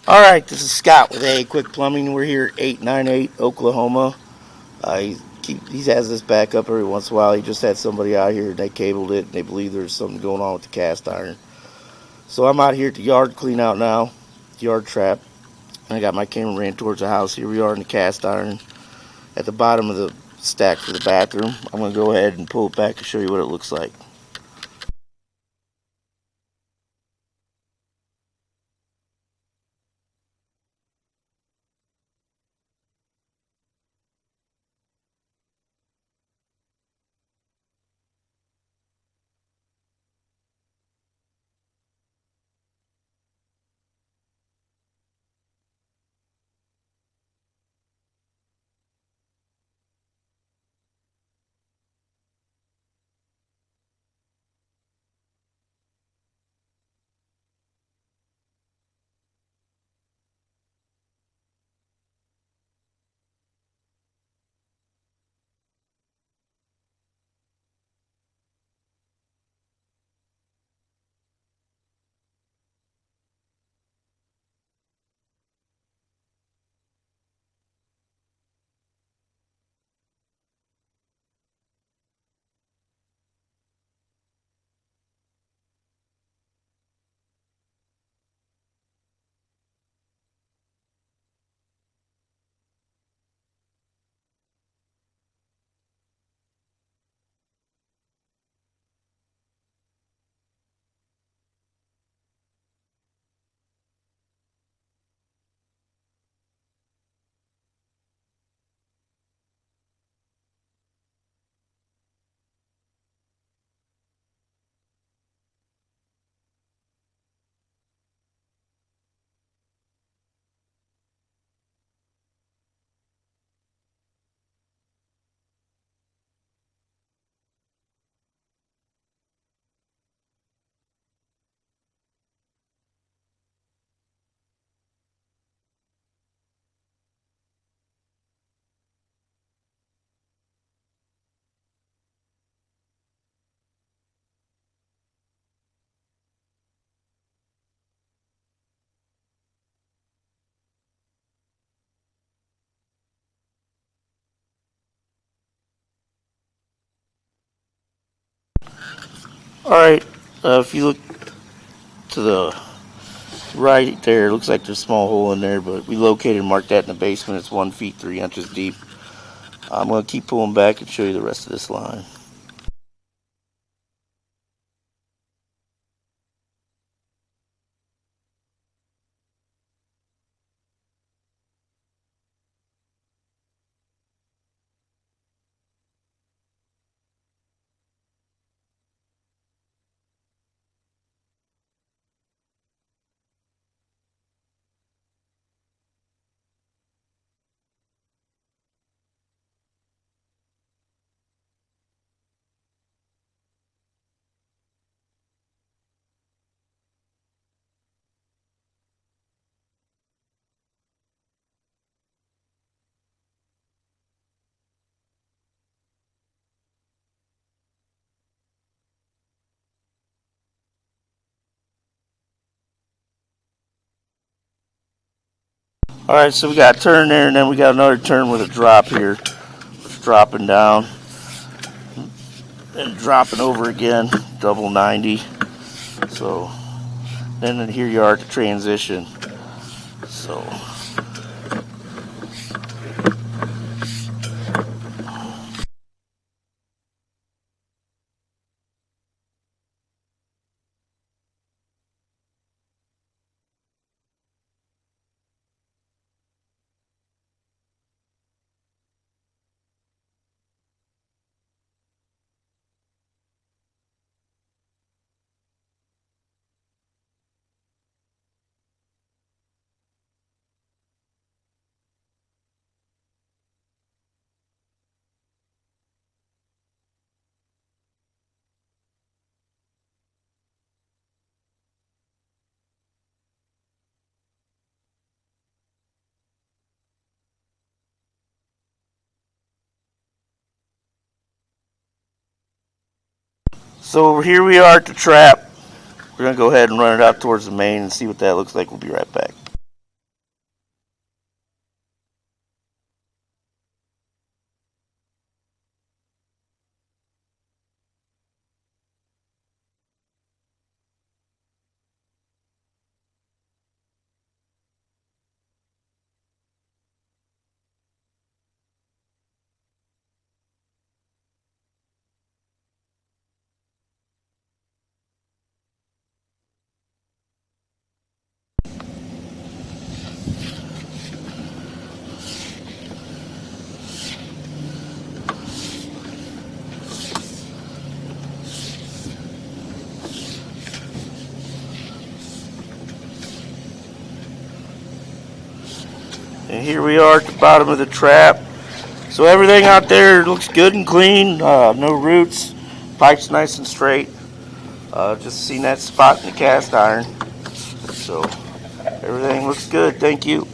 All right, this is Scott with AAQUICK Plumbing. We're here at 898 Oklahoma. He has this back up every once in a while. He just had somebody out here and they cabled it and they believe there's something going on with the cast iron. So I'm out here at the yard clean out now, yard trap. And I got my camera ran towards the house. Here we are in the cast iron at the bottom of the stack for the bathroom. I'm going to go ahead and pull it back and show you what it looks like. All right, if you look to the right there, it looks like there's a small hole in there, but we located and marked that in the basement. It's 1 feet 3 inches deep. I'm going to keep pulling back and show you the rest of this line. All right, so we got a turn there, and then we got another turn with a drop here. It's dropping down and dropping over again, double 90. So then here you are at the transition. So so here we are at the trap. We're gonna go ahead and run it out towards the main and see what that looks like. We'll be right back. And here we are at the bottom of the trap. So everything out there looks good and clean. No roots. Pipe's nice and straight. Just seen that spot in the cast iron. So everything looks good. Thank you.